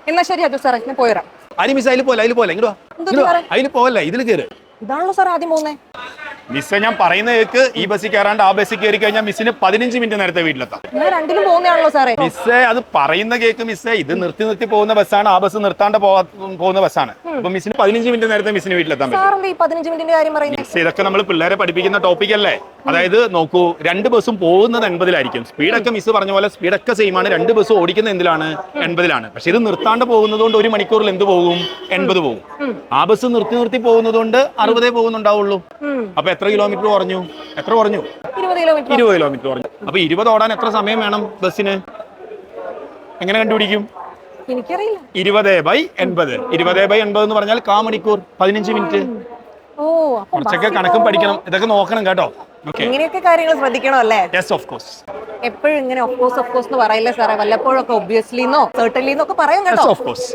എന്നാ ശരി അജു സാറേ ഞാൻ പോയിരാം. ആരും മിസ് അതിൽ പോലെ ഇങ്ങോട്ട് അതിൽ പോവല്ല, ഇതിൽ കയറ്. ഇതാണല്ലോ സാർ ആദ്യം പോകുന്നേ. മിസ്സെ ഞാൻ പറയുന്ന കേക്ക്, ഈ ബസ്സിൽ കയറാണ്ട് ആ ബസ്സിൽ കയറി കഴിഞ്ഞാൽ മിസ്സിന് 15 മിനിറ്റ് നേരത്തെ വീട്ടിലെത്താം. ഞാൻ രണ്ടിലും പോകുന്നതാണല്ലോ സാറേ. മിസ്സെ അത് പറയുന്ന കേക്ക് മിസ്സെ, ഇത് നിർത്തി പോകുന്ന ബസ്സാണ്, ആ ബസ് നിർത്താണ്ട് പോകുന്ന ബസ്സാണ്. അപ്പൊ മിസ്സിന് 15 മിനിറ്റ് നേരത്തെ മിസ്സിന് വീട്ടിലെത്താൻ പറ്റും. സാറെന്താ ഈ 15 മിനിറ്റിന്റെ കാര്യം പറയുന്നത്? മിസ് ഇതൊക്കെ നമ്മൾ പിള്ളേരെ പഠിപ്പിക്കുന്ന ടോപ്പിക് അല്ലേ. അതായത് നോക്കൂ, 2 ബസ്സും പോകുന്നത് 80-ലായിരിക്കും. സ്പീഡൊക്കെ മിസ് പറഞ്ഞ പോലെ സ്പീഡൊക്കെ സെയിം ആണ്. 2 ബസ് ഓടിക്കുന്ന എന്തിലാണ്? 80-ലാണ്. പക്ഷെ ഇത് നിർത്താണ്ട് പോകുന്നത് കൊണ്ട് 1 മണിക്കൂറിൽ എന്ത് പോകും? 80 പോകും. ആ ബസ് നിർത്തി പോകുന്നത് കൊണ്ട് 60 പോകുന്നുണ്ടാവുള്ളൂ. അപ്പൊ എത്ര കിലോമീറ്റർ കുറഞ്ഞു? 20 കിലോമീറ്റർ കുറഞ്ഞു. അപ്പൊ 20 ഓടാൻ എത്ര സമയം വേണം ബസ്സിന്? എങ്ങനെ കണ്ടുപിടിക്കും? എനിക്കറിയില്ല. 20/80. 20/80 എന്ന് പറഞ്ഞാൽ 1/4 മണിക്കൂർ, 15 മിനിറ്റ്. ഓ, കുറച്ചൊക്കെ കണക്കും പഠിക്കണം, ഇതൊക്കെ നോക്കണം കേട്ടോ. ഇങ്ങനെയൊക്കെ കാര്യങ്ങൾ ശ്രദ്ധിക്കണം അല്ലേ? Yes, of course. എപ്പോഴും ഇങ്ങനെ ഓഫ് കോഴ്സ് എന്ന് പറയില്ലേ സാറേ, വല്ലപ്പോഴൊക്കെ ഒബ്വിയസ്ലിന്നോ സെർട്ടൻലിന്നോ ഒക്കെ പറയാം കേട്ടോ. Of course.